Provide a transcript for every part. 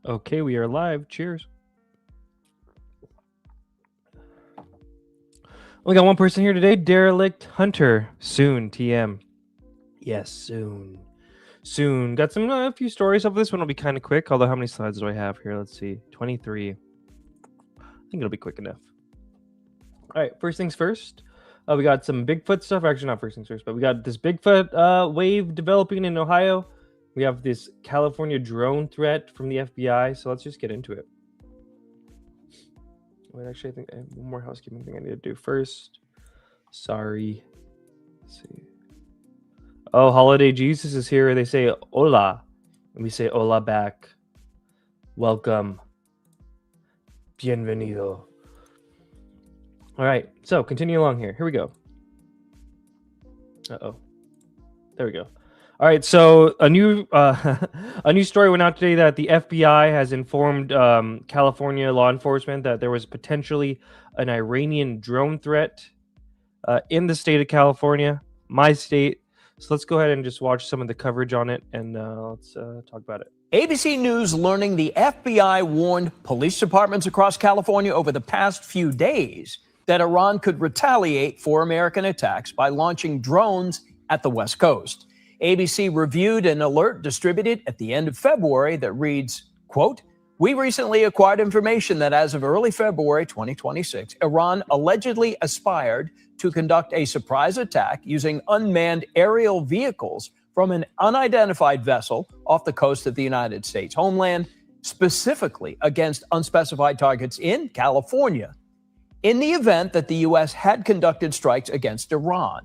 Okay, we are live. Cheers. We got one person here today, Derelict Hunter. Soon, TM. Yes, soon. Soon. Got a few stories of this one. Will be kind of quick. Although, how many slides do I have here? Let's see. 23. I think it'll be quick enough. All right, first things first. We got some Bigfoot stuff. Actually, not first things first, but we got this Bigfoot wave developing in Ohio. We have this California drone threat from the FBI. So let's just get into it. Wait, actually, I think I have one more housekeeping thing I need to do first. Sorry. Let's see. Oh, Holiday Jesus is here. They say hola. And we say hola back. Welcome. Bienvenido. All right, so continue along here. Here we go. Uh-oh. There we go. All right, so a new story went out today that the FBI has informed California law enforcement that there was potentially an Iranian drone threat in the state of California, my state. So let's go ahead and just watch some of the coverage on it, and let's talk about it. ABC News learning the FBI warned police departments across California over the past few days that Iran could retaliate for American attacks by launching drones at the West Coast. ABC reviewed an alert distributed at the end of February that reads, quote, "We recently acquired information that as of early February 2026, Iran allegedly aspired to conduct a surprise attack using unmanned aerial vehicles from an unidentified vessel off the coast of the United States homeland, specifically against unspecified targets in California, in the event that the U.S. had conducted strikes against Iran.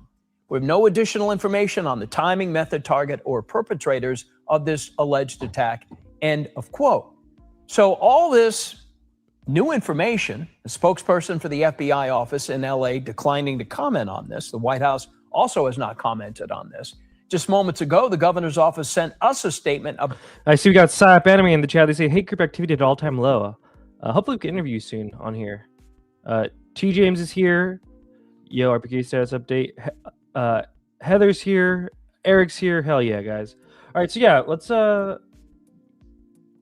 We have no additional information on the timing, method, target, or perpetrators of this alleged attack," end of quote. So all this new information, the spokesperson for the FBI office in L.A. declining to comment on this. The White House also has not commented on this. Just moments ago, the governor's office sent us a statement. I see we got Psyop Anime in the chat. They say hate group activity at all-time low. Hopefully we can interview you soon on here. T. James is here. Yo, RPK status update. Heather's here. Eric's here. Hell yeah, guys. All right, so yeah, let's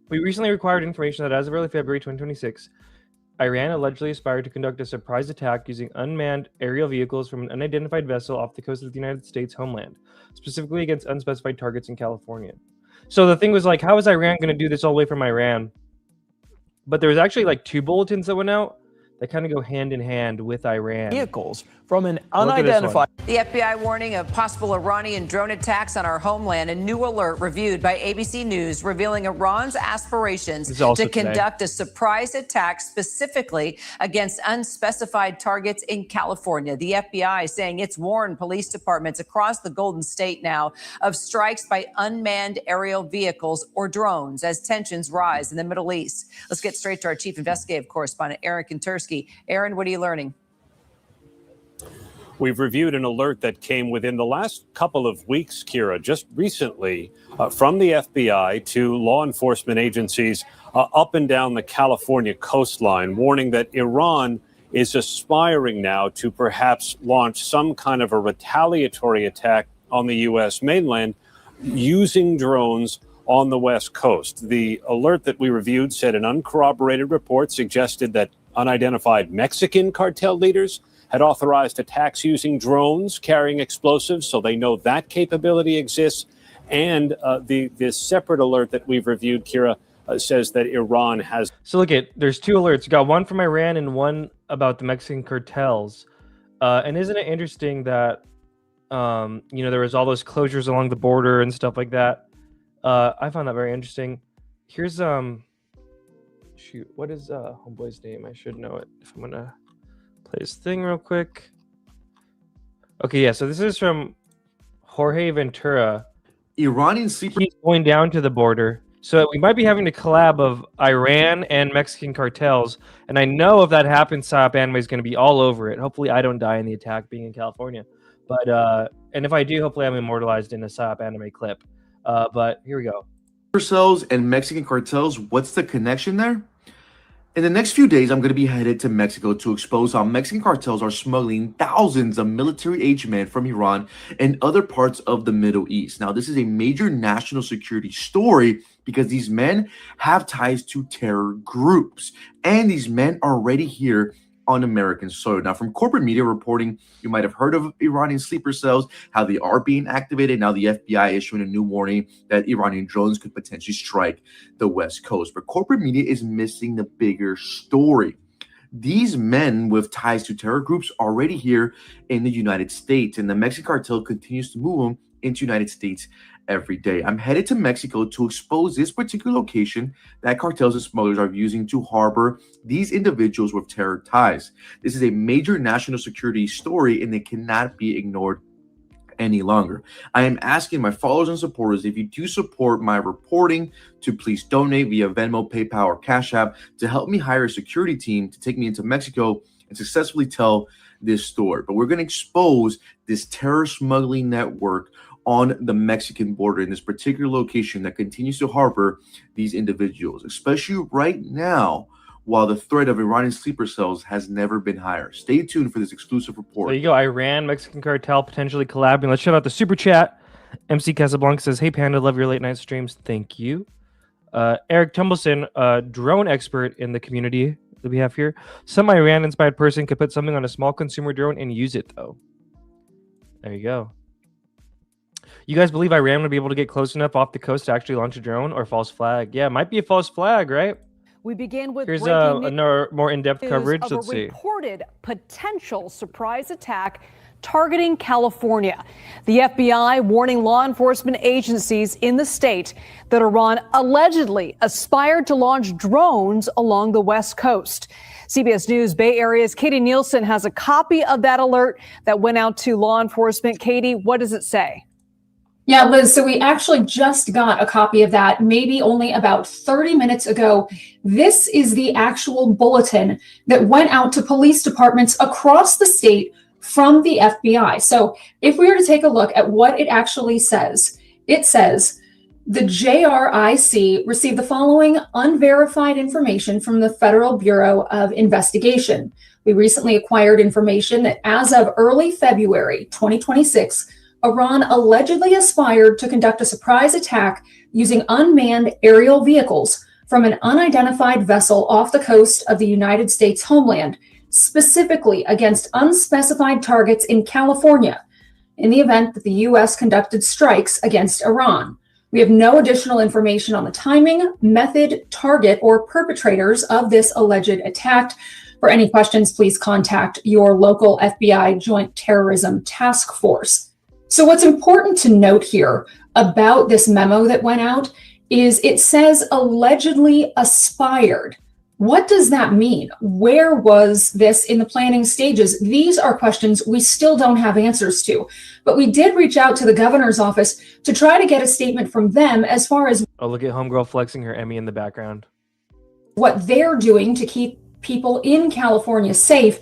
we recently acquired information that as of early February 2026, Iran allegedly aspired to conduct a surprise attack using unmanned aerial vehicles from an unidentified vessel off the coast of the United States homeland, specifically against unspecified targets in California. So the thing was like, how is Iran going to do this all the way from Iran? But there was actually like two bulletins that went out that kind of go hand in hand with Iran. Vehicles from an unidentified. The FBI warning of possible Iranian drone attacks on our homeland. A new alert reviewed by ABC News revealing Iran's aspirations to conduct a surprise attack specifically against unspecified targets in California. The FBI saying it's warned police departments across the Golden State now of strikes by unmanned aerial vehicles or drones as tensions rise in the Middle East. Let's get straight to our chief investigative correspondent, Aaron Kontersky. Aaron, what are you learning? We've reviewed an alert that came within the last couple of weeks, Kira, just recently from the FBI to law enforcement agencies up and down the California coastline, warning that Iran is aspiring now to perhaps launch some kind of a retaliatory attack on the U.S. mainland using drones on the West Coast. The alert that we reviewed said an uncorroborated report suggested that unidentified Mexican cartel leaders had authorized attacks using drones carrying explosives, so they know that capability exists. And this separate alert that we've reviewed, Kira, says that Iran has... So look there's two alerts. You got one from Iran and one about the Mexican cartels. And isn't it interesting that, there was all those closures along the border and stuff like that? I found that very interesting. Here's, shoot, what is homeboy's name? I should know it if I'm going to play his thing real quick. Okay, yeah, so this is from Jorge Ventura. Iranian secret. He's going down to the border. So we might be having a collab of Iran and Mexican cartels. And I know if that happens, Psyop Anime is going to be all over it. Hopefully I don't die in the attack being in California. But and if I do, hopefully I'm immortalized in a Psyop Anime clip. But here we go. Cells and Mexican cartels, what's the connection there? In the next few days, I'm going to be headed to Mexico to expose how Mexican cartels are smuggling thousands of military-aged men from Iran and other parts of the Middle East. Now, this is a major national security story because these men have ties to terror groups, and these men are already here on American soil. Now, from corporate media reporting, you might have heard of Iranian sleeper cells, how they are being activated. Now the FBI issuing a new warning that Iranian drones could potentially strike the West Coast. But corporate media is missing the bigger story. These men with ties to terror groups are already here in the United States, and the Mexican cartel continues to move them into the United States every day. I'm headed to Mexico to expose this particular location that cartels and smugglers are using to harbor these individuals with terror ties. This is a major national security story, and it cannot be ignored any longer. I am asking my followers and supporters, if you do support my reporting, to please donate via Venmo, PayPal, or Cash App to help me hire a security team to take me into Mexico and successfully tell this story. But we're going to expose this terror smuggling network on the Mexican border in this particular location that continues to harbor these individuals, especially right now, while the threat of Iranian sleeper cells has never been higher. Stay tuned for this exclusive report. There you go. Iran, Mexican cartel potentially collabing. Let's shout out the super chat. MC Casablanca says, "Hey Panda, love your late night streams." Thank you. Eric Tumbleson, drone expert in the community that we have here. Some Iran inspired person could put something on a small consumer drone and use it though. There you go. You guys believe Iran would be able to get close enough off the coast to actually launch a drone, or false flag? Yeah, it might be a false flag, right? We begin with here's a more in-depth coverage. Let's see. Reported potential surprise attack targeting California. The FBI warning law enforcement agencies in the state that Iran allegedly aspired to launch drones along the West Coast. CBS News Bay Area's Katie Nielsen has a copy of that alert that went out to law enforcement. Katie, what does it say? Yeah, Liz, so we actually just got a copy of that maybe only about 30 minutes ago. This is the actual bulletin that went out to police departments across the state from the FBI. So if we were to take a look at what it actually says, it says the JRIC received the following unverified information from the Federal Bureau of Investigation. We recently acquired information that as of early February 2026, Iran allegedly aspired to conduct a surprise attack using unmanned aerial vehicles from an unidentified vessel off the coast of the United States homeland, specifically against unspecified targets in California, in the event that the U.S. conducted strikes against Iran. We have no additional information on the timing, method, target, or perpetrators of this alleged attack. For any questions, please contact your local FBI Joint Terrorism Task Force. So what's important to note here about this memo that went out is it says allegedly aspired. What does that mean? Where was this in the planning stages? These are questions we still don't have answers to, but we did reach out to the governor's office to try to get a statement from them as far as look at homegirl flexing her Emmy in the background. What they're doing to keep people in California safe.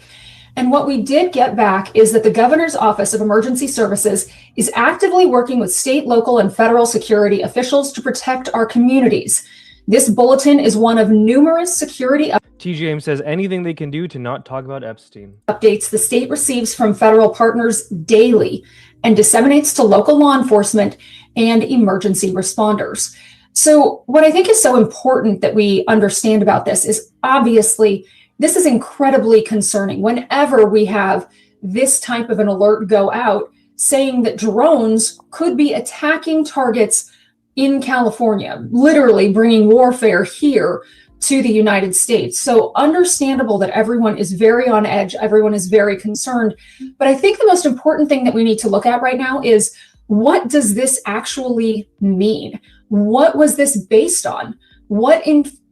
And what we did get back is that the Governor's Office of Emergency Services is actively working with state, local, and federal security officials to protect our communities. This bulletin is one of numerous security TGM says anything they can do to not talk about Epstein. Updates the state receives from federal partners daily and disseminates to local law enforcement and emergency responders. So what I think is so important that we understand about this is obviously this is incredibly concerning. Whenever we have this type of an alert go out saying that drones could be attacking targets in California, literally bringing warfare here to the United States. So understandable that everyone is very on edge, everyone is very concerned. But I think the most important thing that we need to look at right now is, what does this actually mean? What was this based on? What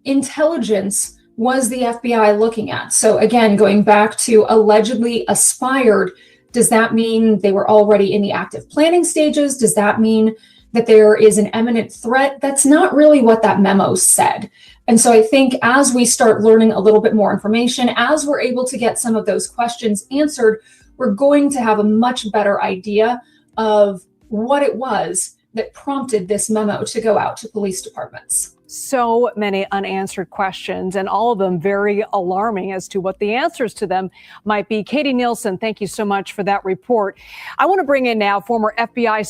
intelligence was the FBI looking at? So again, going back to allegedly aspired, does that mean they were already in the active planning stages? Does that mean that there is an imminent threat? That's not really what that memo said. And so I think as we start learning a little bit more information, as we're able to get some of those questions answered, we're going to have a much better idea of what it was that prompted this memo to go out to police departments. So many unanswered questions, and all of them very alarming as to what the answers to them might be. Katie Nielsen, thank you so much for that report. I want to bring in now former FBI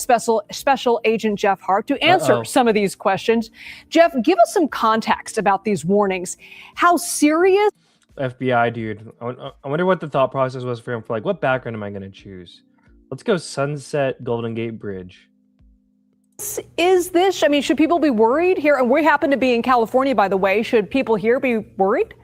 Special Agent Jeff Hart to answer some of these questions. Jeff, give us some context about these warnings. How serious? FBI dude, I wonder what the thought process was for him. For like, what background am I going to choose? Let's go Sunset Golden Gate Bridge. Is this, I mean, should people be worried here? And we happen to be in California, by the way. Should people here be worried?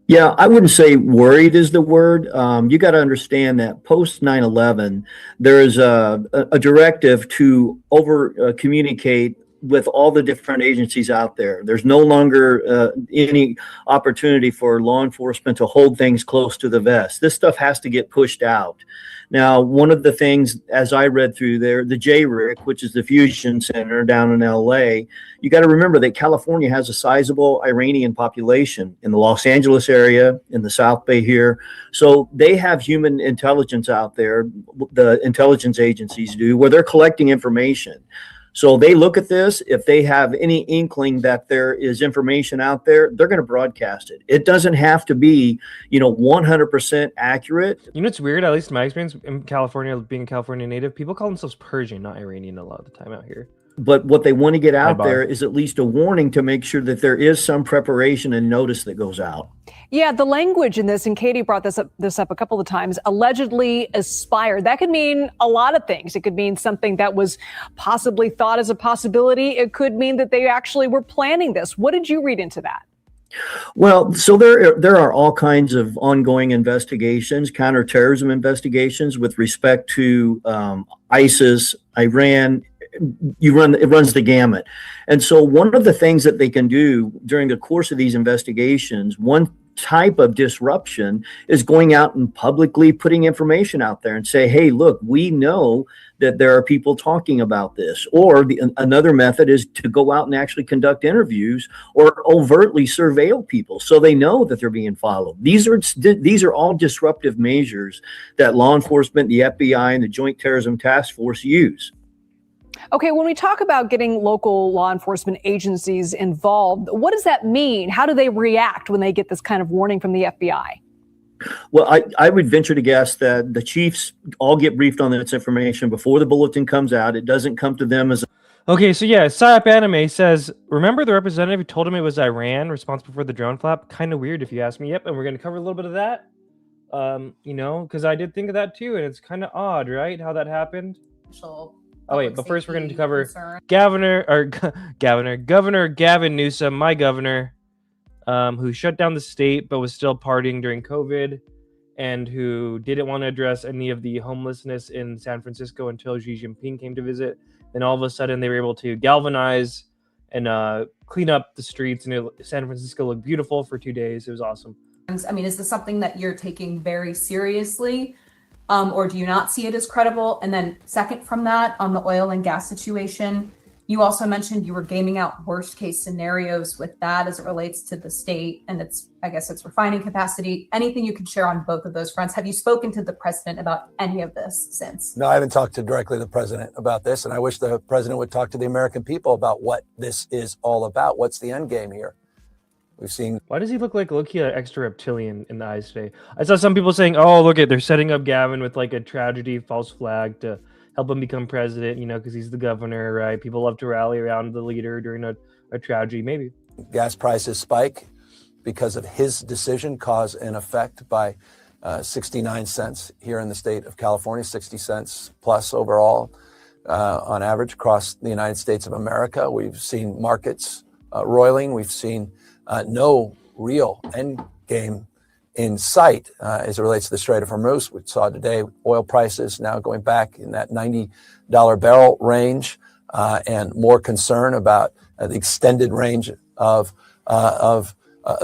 Yeah, I wouldn't say worried is the word. You got to understand that post 9/11, there is a directive to over communicate with all the different agencies out there. There's no longer any opportunity for law enforcement to hold things close to the vest. This stuff has to get pushed out. Now, one of the things, as I read through there, the JRIC, which is the fusion center down in LA, you got to remember that California has a sizable Iranian population in the Los Angeles area, in the South Bay here. So they have human intelligence out there, the intelligence agencies do, where they're collecting information. So they look at this. If they have any inkling that there is information out there, they're going to broadcast it. It doesn't have to be, 100% accurate. You know, it's weird, at least in my experience in California, being a California native, people call themselves Persian, not Iranian a lot of the time out here. But what they want to get out there is at least a warning to make sure that there is some preparation and notice that goes out. Yeah, the language in this, and Katie brought this up a couple of times, allegedly aspired. That could mean a lot of things. It could mean something that was possibly thought as a possibility. It could mean that they actually were planning this. What did you read into that? Well, so there are all kinds of ongoing investigations, counterterrorism investigations with respect to ISIS, Iran. It runs the gamut. And so one of the things that they can do during the course of these investigations, one type of disruption is going out and publicly putting information out there and say, hey, look, we know that there are people talking about this. Or another method is to go out and actually conduct interviews or overtly surveil people so they know that they're being followed. These are all disruptive measures that law enforcement, the FBI, and the Joint Terrorism Task Force use. Okay, when we talk about getting local law enforcement agencies involved, what does that mean? How do they react when they get this kind of warning from the FBI? Well, I would venture to guess that the chiefs all get briefed on this information before the bulletin comes out. It doesn't come to them as Okay, so yeah, Psyop Anime says, remember the representative who told him it was Iran responsible for the drone flap? Kind of weird if you ask me. Yep, and we're going to cover a little bit of that. Because I did think of that too, and it's kind of odd, right? How that happened. Oh wait, but first we're going to cover Governor Gavin Newsom, my governor, who shut down the state but was still partying during COVID, and who didn't want to address any of the homelessness in San Francisco until Xi Jinping came to visit. Then all of a sudden they were able to galvanize and clean up the streets, and San Francisco looked beautiful for 2 days. It was awesome. I mean, is this something that you're taking very seriously? Or do you not see it as credible? And then second from that, on the oil and gas situation, you also mentioned you were gaming out worst case scenarios with that as it relates to the state and its refining capacity. Anything you can share on both of those fronts? Have you spoken to the president about any of this since? No, I haven't talked directly to the president about this. And I wish the president would talk to the American people about what this is all about. What's the end game here? We've seen. Why does he look like Loki extra reptilian in the eyes today? I saw some people saying, "Oh, look at they're setting up Gavin with like a tragedy false flag to help him become president." Because he's the governor, right? People love to rally around the leader during a tragedy. Maybe gas prices spike because of his decision, cause and effect by 69 cents here in the state of California, 60 cents plus overall on average across the United States of America. We've seen markets roiling. We've seen no real end game in sight as it relates to the Strait of Hormuz. We saw today oil prices now going back in that $90 barrel range, and more concern about the extended range of the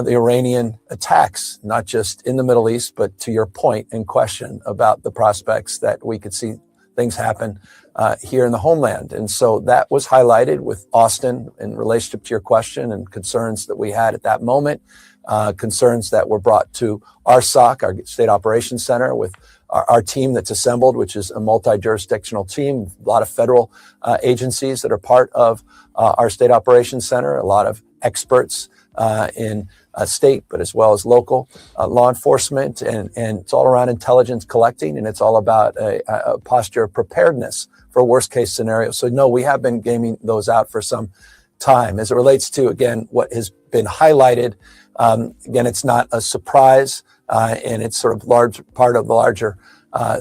Iranian attacks, not just in the Middle East, but to your point in question about the prospects that we could see things happen here in the homeland. And so that was highlighted with Austin in relationship to your question and concerns that we had at that moment, concerns that were brought to our SOC, our State Operations Center, with our team that's assembled, which is a multi-jurisdictional team, a lot of federal agencies that are part of our State Operations Center, a lot of experts in state, but as well as local law enforcement, and it's all around intelligence collecting, and it's all about a posture of preparedness for worst case scenarios. So no, we have been gaming those out for some time. As it relates to, again, what has been highlighted, again, it's not a surprise, and it's sort of large part of the larger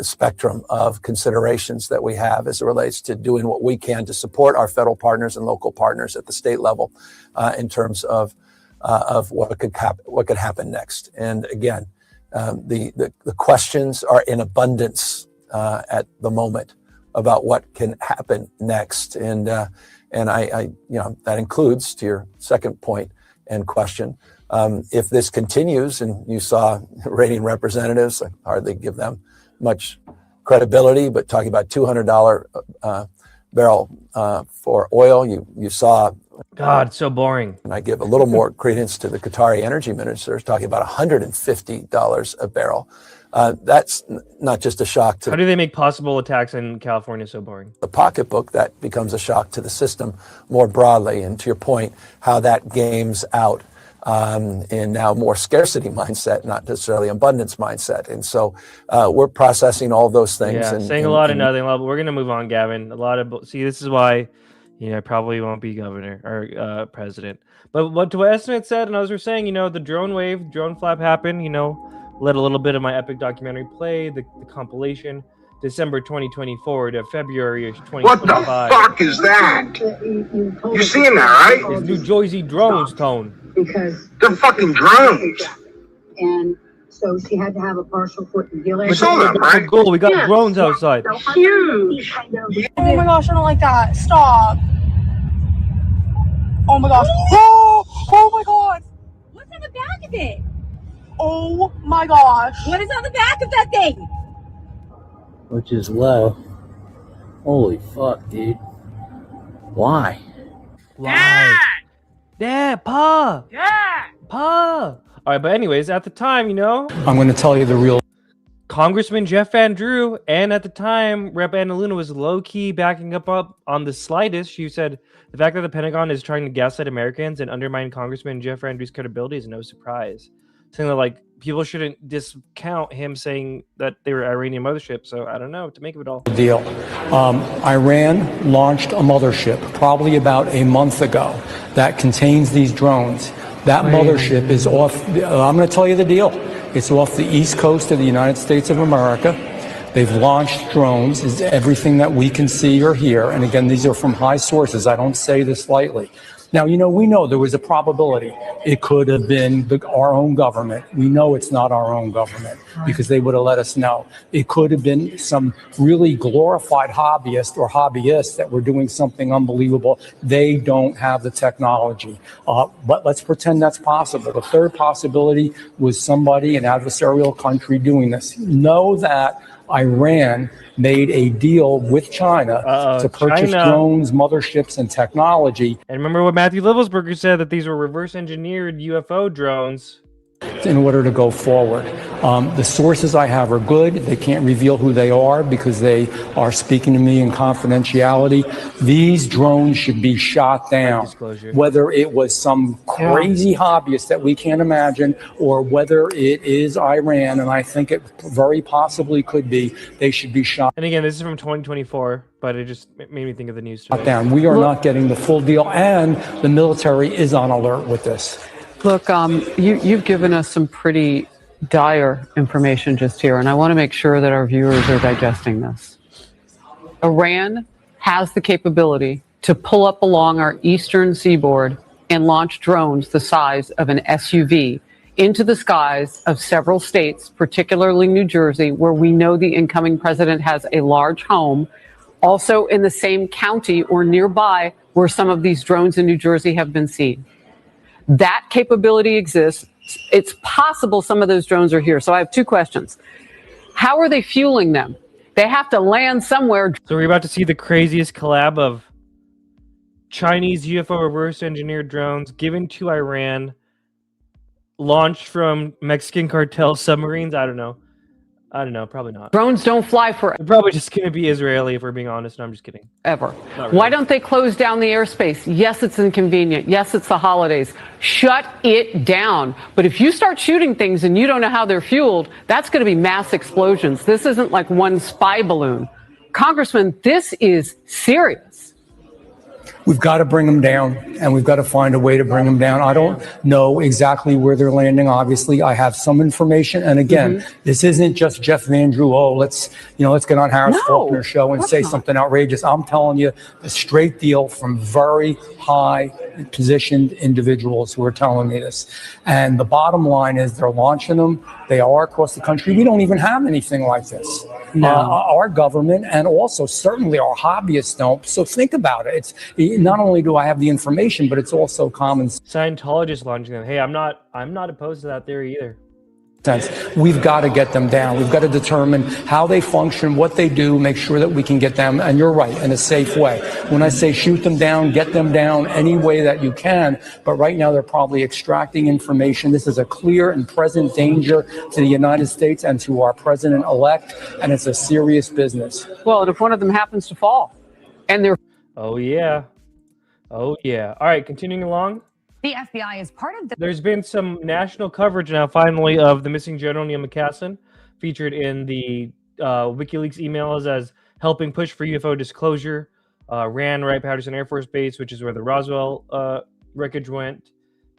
spectrum of considerations that we have as it relates to doing what we can to support our federal partners and local partners at the state level in terms of what could happen next. And again, the questions are in abundance at the moment about what can happen next. And I that includes, to your second point and question, if this continues, and you saw rating representatives, I hardly give them much credibility, but talking about $200 barrel for oil, you saw. God, so boring. And I give a little more credence to the Qatari energy ministers talking about $150 a barrel. That's not just a shock to. How do they make possible attacks in California so boring? The pocketbook, that becomes a shock to the system more broadly. And to your point, how that games out in now more scarcity mindset, not necessarily abundance mindset. And so we're processing all those things. Yeah, saying a lot of nothing. But we're going to move on, Gavin. See, this is why I probably won't be governor or president. But what Estimate said, and others were saying, the drone flap happened, let a little bit of my epic documentary play, the compilation, December 2024 to February 2025. What the fuck is that? You seeing that, right? It's New Jersey drones, Tone. Because they're fucking drones. And so she had to have a partial foot and heel. You saw them, right? Cool. We got drones outside. Huge. Oh my gosh, I don't like that. Stop. Oh my gosh. Oh my god. What's on the back of it? Oh my gosh. What is on the back of that thing? Which is low. Holy fuck, dude. Why? Dad, Pa! Yeah. Pa! All right, but anyways, at the time, I'm going to tell you the real. Congressman Jeff Van Drew, and at the time, Rep. Anna Luna was low-key backing up on the slightest. She said, the fact that the Pentagon is trying to gaslight Americans and undermine Congressman Jeff Van Drew's credibility is no surprise. Saying that, people shouldn't discount him saying that they were Iranian mothership. So I don't know what to make of it all. Deal. Iran launched a mothership probably about a month ago that contains these drones. That mothership is off. I'm going to tell you the deal. It's off the east coast of the United States of America. They've launched drones, is everything that we can see or hear. And again, these are from high sources. I don't say this lightly. Now, we know there was a probability it could have been our own government. We know it's not our own government because they would have let us know. It could have been some really glorified hobbyists that were doing something unbelievable. They don't have the technology. But let's pretend that's possible. The third possibility was somebody, an adversarial country, doing this. Know that Iran made a deal with China to purchase drones, motherships, and technology. And remember what Matthew Livelsberger said, that these were reverse engineered UFO drones. In order to go forward. The sources I have are good. They can't reveal who they are because they are speaking to me in confidentiality. These drones should be shot down. Whether it was some crazy hobbyist that we can't imagine, or whether it is Iran, and I think it very possibly could be, they should be shot. And again, this is from 2024, but it just made me think of the news today. Down. We are not getting the full deal, and the military is on alert with this. Look, you've given us some pretty dire information just here, and I want to make sure that our viewers are digesting this. Iran has the capability to pull up along our eastern seaboard and launch drones the size of an SUV into the skies of several states, particularly New Jersey, where we know the incoming president has a large home, also in the same county or nearby where some of these drones in New Jersey have been seen. That capability exists. It's possible some of those drones are here. So I have two questions. How are they fueling them? They have to land somewhere. So we're about to see the craziest collab of Chinese UFO reverse engineered drones given to Iran, launched from Mexican cartel submarines. I don't know. I don't know. Probably not. Drones don't fly They're probably just going to be Israeli, if we're being honest. No, I'm just kidding. forever. Not really. Why don't they close down the airspace? Yes, it's inconvenient. Yes, it's the holidays. Shut it down. But if you start shooting things and you don't know how they're fueled, that's going to be mass explosions. This isn't like one spy balloon. Congressman, this is serious. We've got to bring them down, and we've got to find a way to bring them down. I don't know exactly where they're landing. Obviously, I have some information. And again, this isn't just Jeff Van Drew. Oh, let's get on Harris Faulkner's show and say something outrageous. I'm telling you the straight deal from very high positioned individuals who are telling me this. And the bottom line is they're launching them. They are across the country. We don't even have anything like this. No. Our government and also certainly our hobbyists don't. So think about it. It's not only do I have the information, but it's also common Scientologists launching them. Hey, I'm not opposed to that theory either. sense. We've got to get them down. We've got to determine how they function, what they do, make sure that we can get them, and you're right, in a safe way. When I say shoot them down, get them down any way that you can, but right now they're probably extracting information. This is a clear and present danger to the United States and to our president-elect, and it's a serious business. Well, and if one of them happens to fall, and they're... Oh, yeah. Oh, yeah. All right, continuing along. The FBI is part of the... There's been some national coverage now, finally, of the missing General Neil McCaslin, featured in the WikiLeaks emails as helping push for UFO disclosure. Ran Wright-Patterson Air Force Base, which is where the Roswell wreckage went.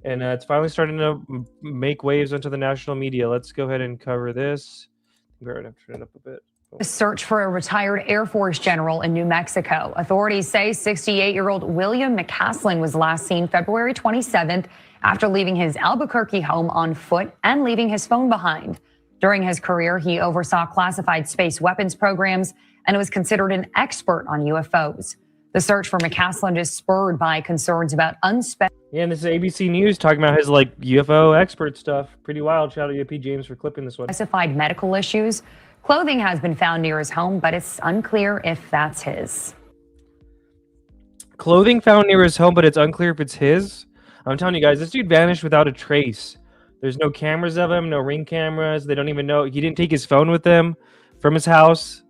And it's finally starting to make waves onto the national media. Let's go ahead and cover this. We're going to turn it up a bit. A search for a retired Air Force general in New Mexico. Authorities say 68-year-old William McCaslin was last seen February 27th after leaving his Albuquerque home on foot and leaving his phone behind. During his career, he oversaw classified space weapons programs and was considered an expert on UFOs. The search for McCaslin is spurred by concerns about unspecified... Yeah, and this is ABC News talking about his UFO expert stuff. Pretty wild. Shout out to P. James for clipping this one. ...specified medical issues. Clothing has been found near his home, but it's unclear if that's his. Clothing found near his home, but it's unclear if it's his? I'm telling you guys, this dude vanished without a trace. There's no cameras of him, no ring cameras. They don't even know. He didn't take his phone with him from his house.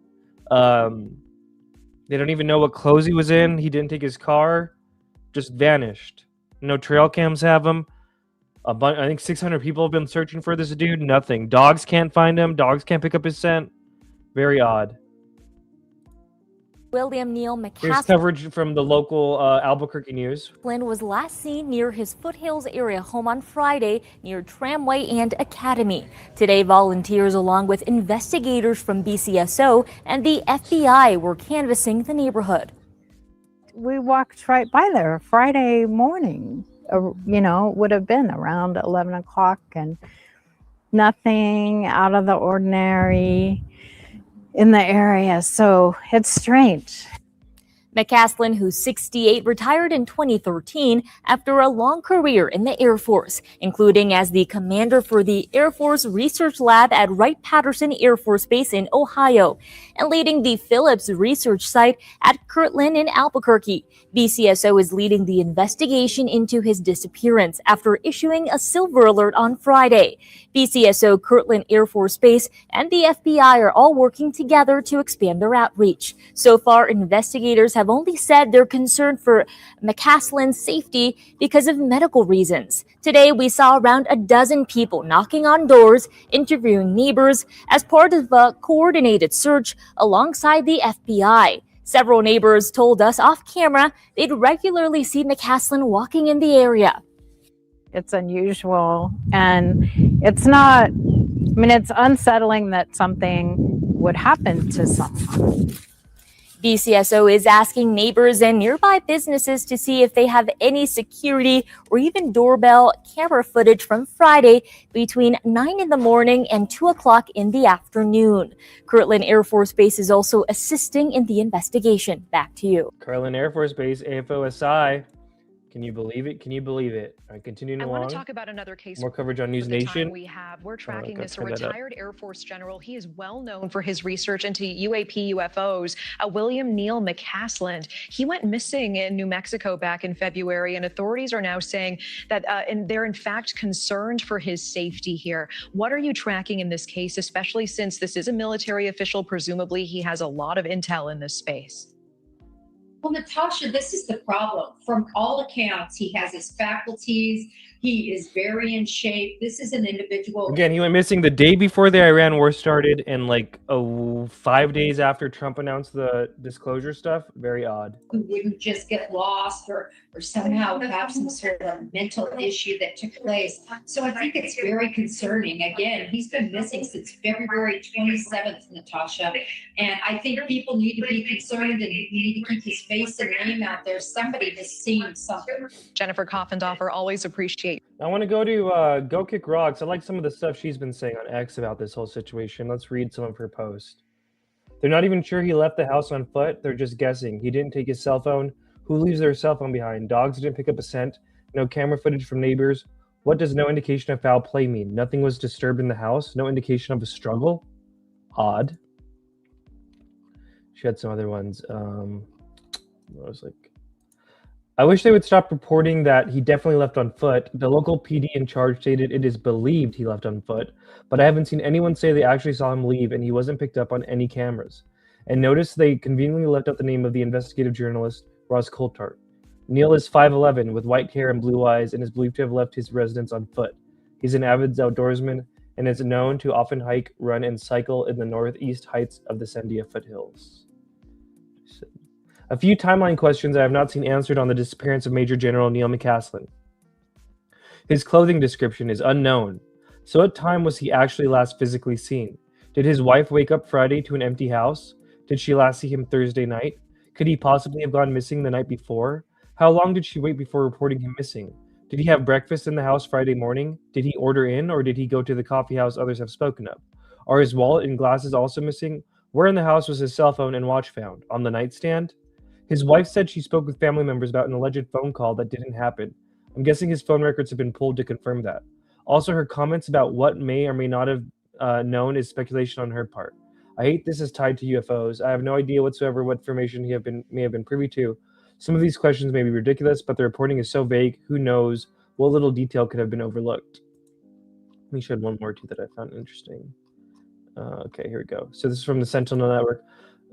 They don't even know what clothes he was in. He didn't take his car. Just vanished. No trail cams have him. I think 600 people have been searching for this dude. Nothing. Dogs can't find him. Dogs can't pick up his scent. Very odd. William Neil McCaslin. Here's coverage from the local Albuquerque News. Was last seen near his Foothills area home on Friday near Tramway and Academy. Today, volunteers along with investigators from BCSO and the FBI were canvassing the neighborhood. We walked right by there Friday morning. Would have been around 11 o'clock, and nothing out of the ordinary in the area. So it's strange. McCaslin, who's 68, retired in 2013 after a long career in the Air Force, including as the commander for the Air Force Research Lab at Wright-Patterson Air Force Base in Ohio and leading the Phillips Research Site at Kirtland in Albuquerque. BCSO is leading the investigation into his disappearance after issuing a silver alert on Friday. BCSO, Kirtland Air Force Base, and the FBI are all working together to expand their outreach. So far, investigators have only said they're concerned for McCaslin's safety because of medical reasons. Today, we saw around a dozen people knocking on doors, interviewing neighbors as part of a coordinated search alongside the FBI. Several neighbors told us off camera they'd regularly see McCaslin walking in the area. It's unusual, and it's not, it's unsettling that something would happen to someone. BCSO is asking neighbors and nearby businesses to see if they have any security or even doorbell camera footage from Friday between 9 in the morning and 2 o'clock in the afternoon. Kirtland Air Force Base is also assisting in the investigation. Back to you. Kirtland Air Force Base, AFOSI. Can you believe it? Can you believe it? All right, continuing along. I want to talk about another case. More coverage on News Nation. We're tracking this. A retired Air Force general. He is well known for his research into UAP UFOs. William Neil McCasland. He went missing in New Mexico back in February, and authorities are now saying that they're in fact concerned for his safety here. What are you tracking in this case, especially since this is a military official? Presumably, he has a lot of intel in this space. Well, Natasha, this is the problem. From all accounts, he has his faculties. He is very in shape. This is an individual. Again, he went missing the day before the Iran war started and like 5 days after Trump announced the disclosure stuff. Very odd. Who wouldn't just get lost or somehow have some sort of mental issue that took place. So I think it's very concerning. Again, he's been missing since February 27th, Natasha. And I think people need to be concerned and need to keep his face and name out there. Somebody has seen something. Jennifer Koffendorfer, always appreciate. I want to go to Go Kick Rocks. I like some of the stuff she's been saying on X about this whole situation. Let's read some of her posts. They're not even sure he left the house on foot. They're just guessing. He didn't take his cell phone. Who leaves their cell phone behind? Dogs didn't pick up a scent. No camera footage from neighbors. What does no indication of foul play mean? Nothing was disturbed in the house. No indication of a struggle. Odd. She had some other ones. I was like, I wish they would stop reporting that he definitely left on foot. The local PD in charge stated it is believed he left on foot, but I haven't seen anyone say they actually saw him leave and he wasn't picked up on any cameras. And notice they conveniently left out the name of the investigative journalist, Ross Coulthart. Neil is 5'11", with white hair and blue eyes, and is believed to have left his residence on foot. He's an avid outdoorsman and is known to often hike, run, and cycle in the northeast heights of the Sandia foothills. A few timeline questions I have not seen answered on the disappearance of Major General Neil McCasland. His clothing description is unknown. So what time was he actually last physically seen? Did his wife wake up Friday to an empty house? Did she last see him Thursday night? Could he possibly have gone missing the night before? How long did she wait before reporting him missing? Did he have breakfast in the house Friday morning? Did he order in, or did he go to the coffee house others have spoken of? Are his wallet and glasses also missing? Where in the house was his cell phone and watch found? On the nightstand? His wife said she spoke with family members about an alleged phone call that didn't happen. I'm guessing his phone records have been pulled to confirm that. Also, her comments about what may or may not have known is speculation on her part. I hate this is tied to UFOs. I have no idea whatsoever what information he may have been privy to. Some of these questions may be ridiculous, but the reporting is so vague, who knows what little detail could have been overlooked. Let me show one more too that I found interesting. Okay, here we go. So this is from the Sentinel Network.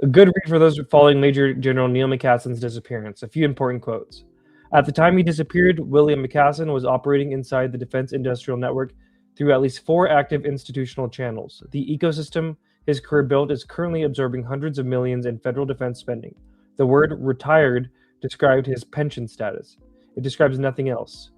A good read for those following Major General Neil McCasland's disappearance. A few important quotes. At the time he disappeared, William McCasland was operating inside the Defense Industrial Network through at least 4 active institutional channels. The ecosystem his career built is currently absorbing hundreds of millions in federal defense spending. The word retired described his pension status. It describes nothing else.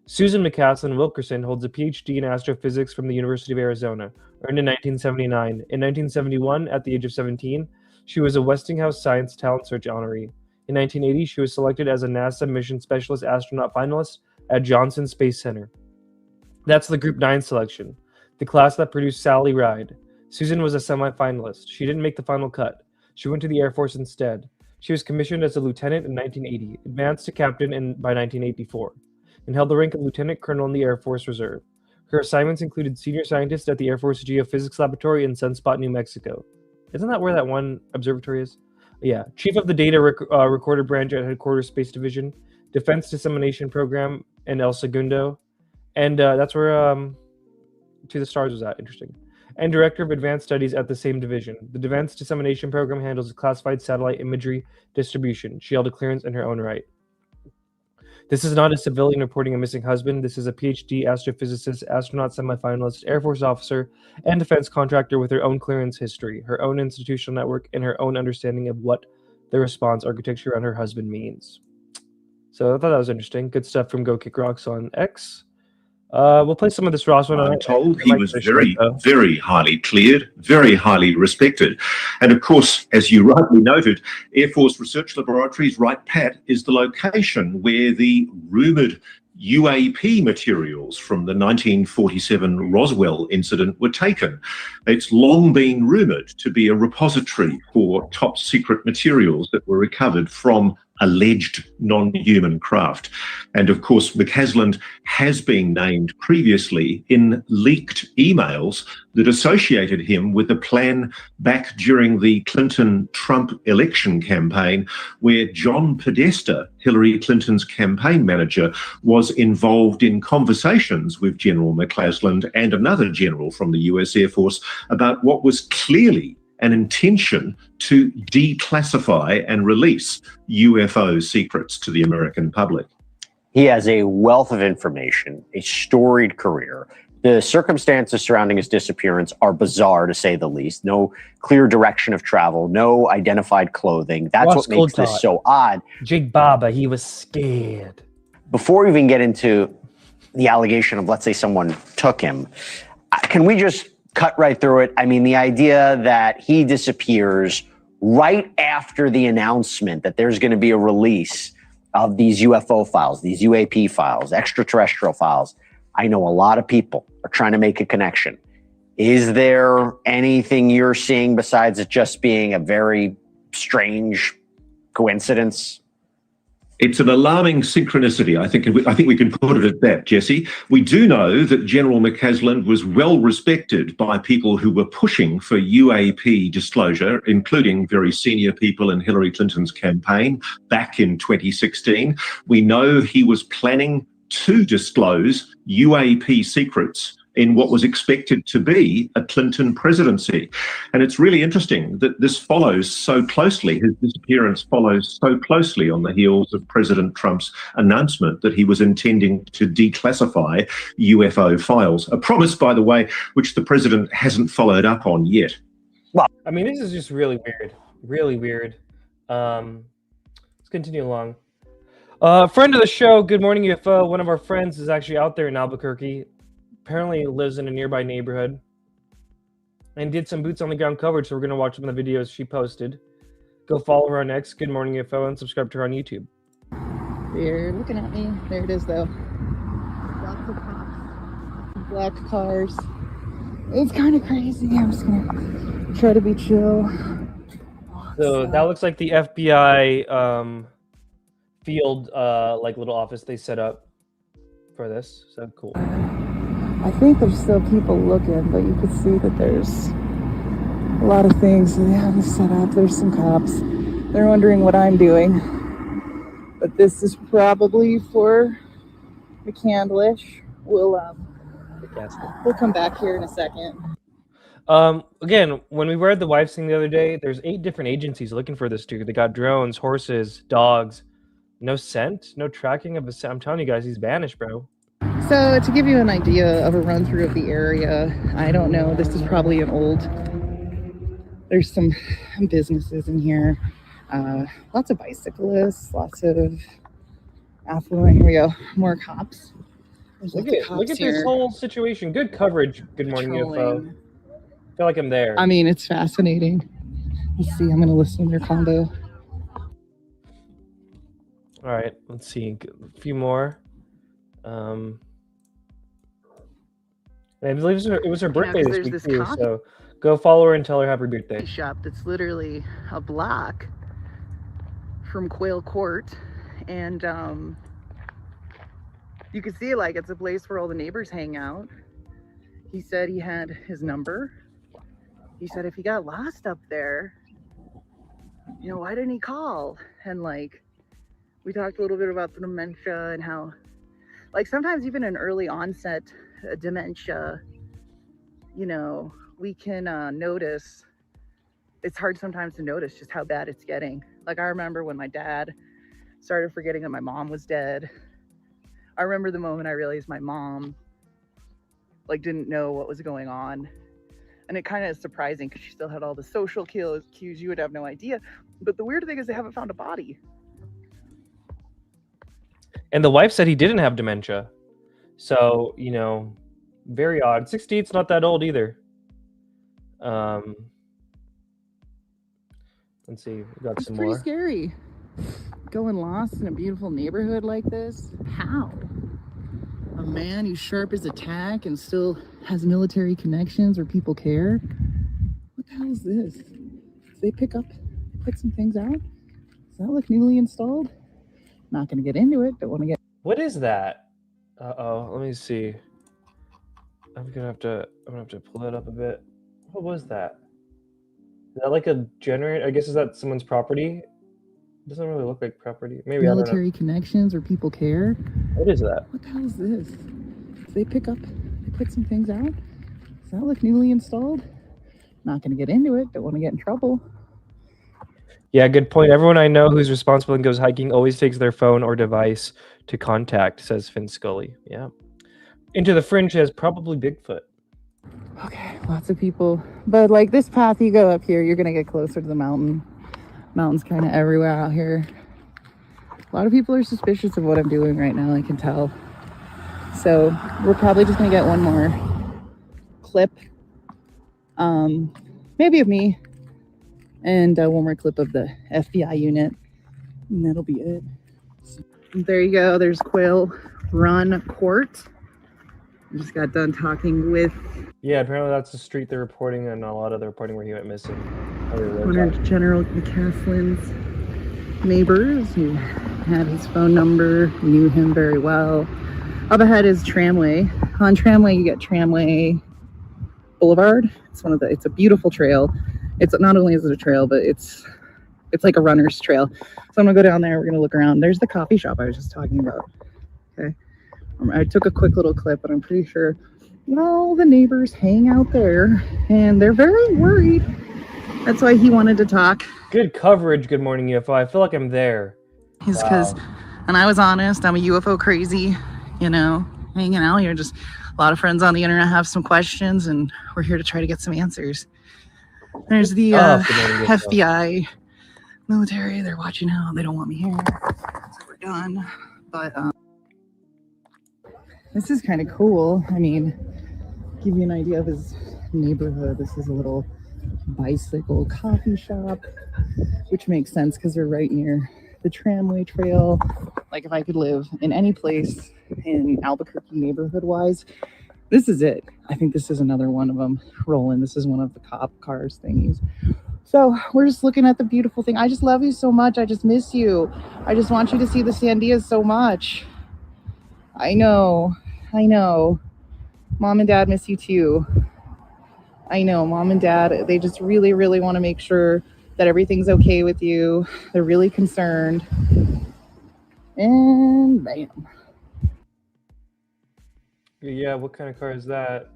Susan McCasland Wilkerson holds a PhD in astrophysics from the University of Arizona, earned in 1979. In 1971, at the age of 17, she was a Westinghouse Science Talent Search honoree. In 1980, she was selected as a NASA Mission Specialist Astronaut finalist at Johnson Space Center. That's the Group 9 selection, the class that produced Sally Ride. Susan was a semi-finalist. She didn't make the final cut. She went to the Air Force instead. She was commissioned as a lieutenant in 1980, advanced to captain by 1984, and held the rank of lieutenant colonel in the Air Force Reserve. Her assignments included senior scientist at the Air Force Geophysics Laboratory in Sunspot, New Mexico. Isn't that where that one observatory is? Yeah. Chief of the Data Recorder Branch at Headquarters Space Division, Defense Dissemination Program in El Segundo. And that's where To the Stars was at. Interesting. And Director of Advanced Studies at the same division. The Defense Dissemination Program handles classified satellite imagery distribution. She held a clearance in her own right. This is not a civilian reporting a missing husband. This is a PhD astrophysicist, astronaut semifinalist, Air Force officer, and defense contractor with her own clearance history, her own institutional network, and her own understanding of what the response architecture on her husband means. So I thought that was interesting. Good stuff from Go Kick Rocks on X. We'll play some of this Ross one. I'm told he was very, very highly cleared, very highly respected. And of course, as you rightly noted, Air Force Research Laboratories, Wright Pat, is the location where the rumoured UAP materials from the 1947 Roswell incident were taken. It's long been rumoured to be a repository for top secret materials that were recovered from alleged non-human craft. And of course, McCasland has been named previously in leaked emails that associated him with a plan back during the Clinton-Trump election campaign, where John Podesta, Hillary Clinton's campaign manager, was involved in conversations with General McCasland and another general from the US Air Force about what was clearly an intention to declassify and release UFO secrets to the American public. He has a wealth of information, a storied career. The circumstances surrounding his disappearance are bizarre, to say the least. No clear direction of travel, no identified clothing. That's what makes this so odd. Jig Baba, he was scared. Before we even get into the allegation of, let's say, someone took him, can we just cut right through it? I mean, the idea that he disappears right after the announcement that there's going to be a release of these UFO files, these UAP files, extraterrestrial files. I know a lot of people are trying to make a connection. Is there anything you're seeing besides it just being a very strange coincidence? It's an alarming synchronicity. I think we can put it at that, Jesse. We do know that General McCasland was well respected by people who were pushing for UAP disclosure, including very senior people in Hillary Clinton's campaign back in 2016. We know he was planning to disclose UAP secrets in what was expected to be a Clinton presidency. And it's really interesting that this follows so closely, his disappearance follows so closely on the heels of President Trump's announcement that he was intending to declassify UFO files, a promise, by the way, which the president hasn't followed up on yet. Well, I mean, this is just really weird, really weird. Let's continue along. Friend of the show, Good Morning UFO, one of our friends is actually out there in Albuquerque. Apparently lives in a nearby neighborhood and did some boots on the ground coverage, so we're going to watch some of the videos she posted. Go follow her on X, Good Morning UFO, and subscribe to her on YouTube. You're looking at me. There it is, though. Lots of cops, black cars. It's kind of crazy. I'm just going to try to be chill. So that looks like the FBI field, like little office they set up for this. So cool. I think there's still people looking, but you can see that there's a lot of things they haven't set up. There's some cops. They're wondering what I'm doing. But this is probably for McCandlish. We'll come back here in a second. Again, when we read the wife thing the other day, there's 8 different agencies looking for this dude. They got drones, horses, dogs. No scent, no tracking of a scent. I'm telling you guys, he's vanished, bro. So to give you an idea of a run through of the area, I don't know, this is probably an old, there's some businesses in here, lots of bicyclists, lots of affluent. Here we go, more cops. Look at this whole situation. Good coverage, Good Morning UFO. I feel like I'm there. I mean, it's fascinating. Let's see, I'm going to listen to their combo. All right, let's see, a few more. I believe it was her birthday this week too, so go follow her and tell her happy birthday. Shop that's literally a block from Quail Court, and you can see like it's a place where all the neighbors hang out. He said he had his number. He said if he got lost up there, you know, why didn't he call? And like we talked a little bit about the dementia and how like sometimes even an early onset dementia, you know, we can notice. It's hard sometimes to notice just how bad it's getting. Like I remember when my dad started forgetting that my mom was dead. I remember the moment I realized my mom like didn't know what was going on. And it kind of is surprising because she still had all the social cues you would have no idea. But the weird thing is they haven't found a body. And the wife said he didn't have dementia. So, you know, very odd. 68's not that old either. Let's see, we got It's some pretty more. scary. Going lost in a beautiful neighborhood like this. How? A man who's sharp as a tack and still has military connections where people care. What the hell is this? Did they put some things out? that look newly installed? Not going to get into it. Don't want to get. What is that? Let me see. I'm gonna have to pull it up a bit. What was that? Is that like a generator? I guess is that someone's property? It doesn't really look like property. Maybe Military connections or people care. What is that? What the hell is this? They put some things out. Does that look newly installed? Not going to get into it. Don't want to get in trouble. Yeah, good point. Everyone I know who's responsible and goes hiking always takes their phone or device to contact, says Finn Scully. Yeah. Into the Fringe has probably Bigfoot. Okay, lots of people. But like this path you go up here, you're going to get closer to the mountain. Mountains kind of everywhere out here. A lot of people are suspicious of what I'm doing right now, I can tell. So we're probably just going to get one more clip. Maybe of me. And one more clip of the FBI unit. And that'll be it. There you go. There's Quail Run Court. I just got done talking with... Yeah, apparently that's the street they're reporting and a lot of the reporting where he went missing. One of General McCaslin's neighbors who had his phone number, knew him very well. Up ahead is Tramway. On Tramway, you get Tramway Boulevard. It's a beautiful trail. It's not only is it a trail, but it's like a runner's trail. So I'm gonna go down there. We're gonna look around. There's the coffee shop I was just talking about. Okay. I took a quick little clip, but I'm pretty sure all the neighbors hang out there and they're very worried. That's why he wanted to talk. Good coverage, Good Morning UFO. I feel like I'm there. He's because, and I was honest, I'm a UFO crazy, hanging out here. Just a lot of friends on the internet have some questions and we're here to try to get some answers. There's the FBI military. They're watching out. They don't want me here. So we're done. But this is kind of cool. I mean, give you an idea of his neighborhood. This is a little bicycle coffee shop, which makes sense because they're right near the tramway trail. Like if I could live in any place in Albuquerque neighborhood wise, this is it. I think this is another one of them rolling. This is one of the cop cars thingies. So we're just looking at the beautiful thing. I just love you so much. I just miss you. I just want you to see the Sandias so much. I know. Mom and Dad miss you too. I know, Mom and Dad, they just really, really want to make sure that everything's okay with you. They're really concerned. And bam. Yeah, what kind of car is that?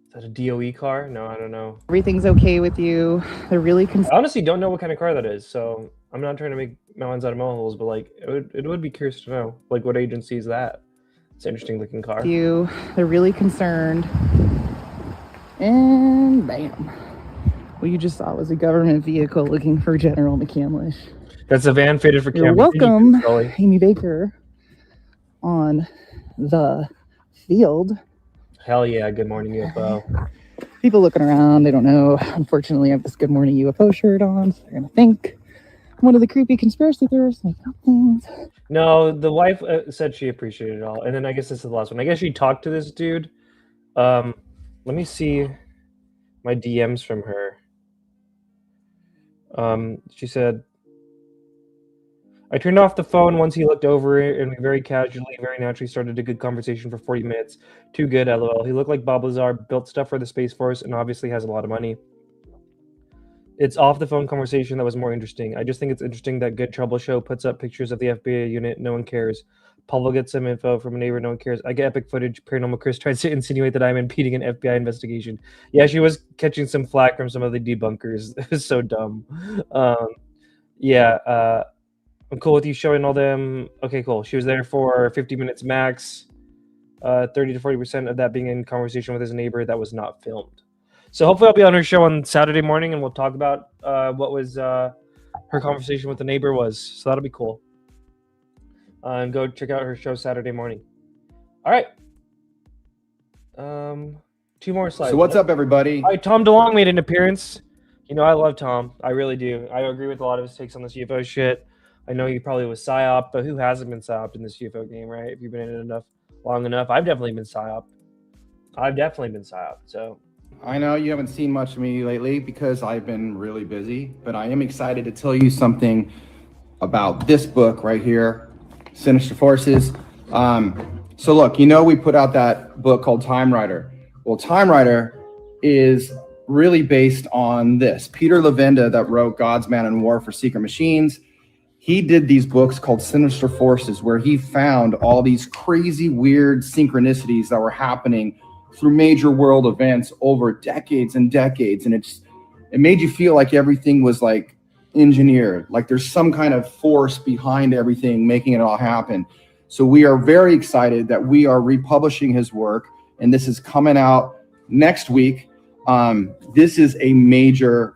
Is that a DOE car? No, I don't know. Everything's okay with you. They're really concerned. I honestly don't know what kind of car that is, so I'm not trying to make mountains out of molehills, but like it would be curious to know, like what agency is that? It's an interesting looking car. They're really concerned. And bam. What you just saw was a government vehicle looking for General McCandlish. That's a van fitted for You're camping. welcome, Amy Baker, on the field. Hell yeah, Good Morning UFO. People looking around, they don't know. Unfortunately, I have this Good Morning UFO shirt on, so they're going to think I'm one of the creepy conspiracy theorists making up things. No, the wife said she appreciated it all. And then I guess this is the last one. I guess she talked to this dude. Let me see my DMs from her. She said, I turned off the phone once he looked over it, and we very casually, very naturally started a good conversation for 40 minutes. Too good, LOL. He looked like Bob Lazar, built stuff for the Space Force, and obviously has a lot of money. It's off the phone conversation that was more interesting. I just think it's interesting that Good Trouble Show puts up pictures of the FBI unit. No one cares. Pablo gets some info from a neighbor. No one cares. I get epic footage. Paranormal Chris tries to insinuate that I'm impeding an FBI investigation. Yeah, she was catching some flack from some of the debunkers. It was so dumb. I'm cool with you showing all them. Okay, cool. She was there for 50 minutes max. 30 to 40% of that being in conversation with his neighbor that was not filmed. So hopefully I'll be on her show on Saturday morning and we'll talk about what was her conversation with the neighbor was. So that'll be cool. And go check out her show Saturday morning. All right. 2 more slides. So what's up, everybody? All right, Tom DeLonge made an appearance. You know, I love Tom. I really do. I agree with a lot of his takes on this UFO shit. I know he probably was psyop, but who hasn't been psyoped in this UFO game, right? If you've been in it long enough. I've definitely been psyoped. So I know you haven't seen much of me lately because I've been really busy, but I am excited to tell you something about this book right here, Sinister Forces. So look, we put out that book called Time Rider. Well, Time Rider is really based on this. Peter Levenda, that wrote God's Man in War for Secret Machines, he did these books called Sinister Forces, where he found all these crazy, weird synchronicities that were happening through major world events over decades and decades. And it made you feel like everything was like engineered, like there's some kind of force behind everything making it all happen. So we are very excited that we are republishing his work, and this is coming out next week. This is a major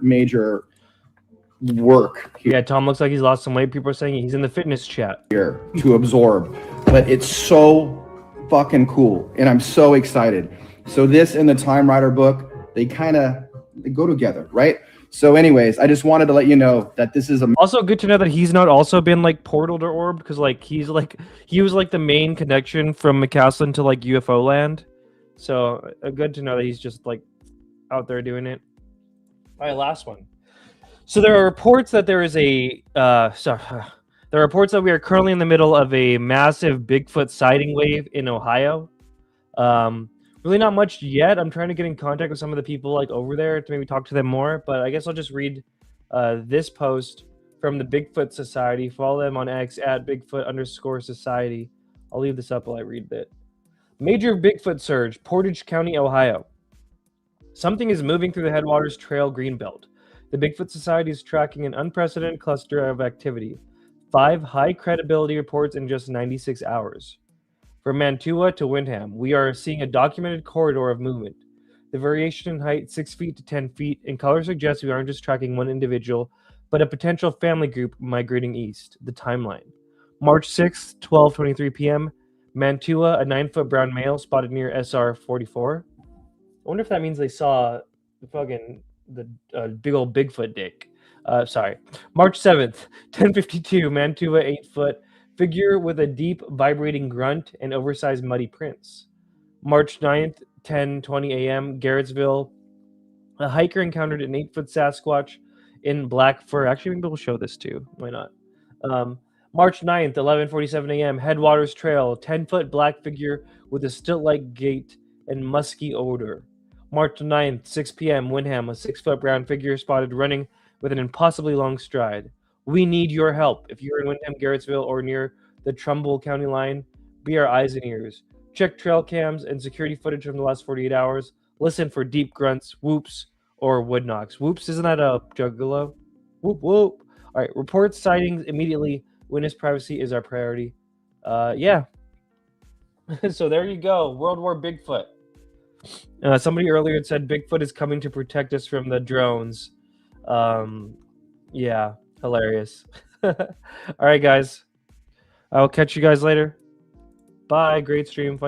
work here. Yeah, Tom looks like he's lost some weight. People are saying he's in the fitness chat here to absorb, but it's so fucking cool, and I'm so excited. So this and the Time Rider book, they go together, right? So anyways, I just wanted to let you know that this is also good to know that he's not also been like portaled or orbed, because like he was like the main connection from McCaslin to like UFO land. So good to know that he's just like out there doing it. All right, last one. So there are reports that there is there are reports that we are currently in the middle of a massive Bigfoot sighting wave in Ohio. Really not much yet. I'm trying to get in contact with some of the people like over there to maybe talk to them more, but I guess I'll just read this post from the Bigfoot Society. Follow them on X at Bigfoot_Society. I'll leave this up while I read it. Major Bigfoot surge, Portage County, Ohio. Something is moving through the Headwaters Trail Greenbelt. The Bigfoot Society is tracking an unprecedented cluster of activity. 5 high credibility reports in just 96 hours. From Mantua to Windham, we are seeing a documented corridor of movement. The variation in height, 6 feet to 10 feet, in color suggests we aren't just tracking one individual, but a potential family group migrating east. The timeline. March 6th, 12:23 p.m. Mantua, a 9-foot brown male spotted near SR 44. I wonder if that means they saw the big old Bigfoot dick. Sorry. March 7th, 10:52, Mantua, 8-foot. Figure with a deep vibrating grunt and oversized muddy prints. March 9th, 10:20 a.m., Garrettsville. A hiker encountered an 8-foot Sasquatch in black fur. Actually, maybe we'll show this too. Why not? March 9th, 11:47 a.m., Headwaters Trail. 10-foot black figure with a stilt-like gait and musky odor. March 9th, 6 p.m., Windham. A 6-foot brown figure spotted running with an impossibly long stride. We need your help. If you're in Windham, Garrettsville, or near the Trumbull County line, be our eyes and ears. Check trail cams and security footage from the last 48 hours. Listen for deep grunts, whoops, or wood knocks. Whoops, isn't that a juggalo? Whoop, whoop. All right, report sightings immediately. Witness privacy is our priority. Yeah. So there you go. World War Bigfoot. Somebody earlier had said Bigfoot is coming to protect us from the drones. Yeah. Hilarious. All right, guys. I'll catch you guys later. Bye. Great stream. Fun.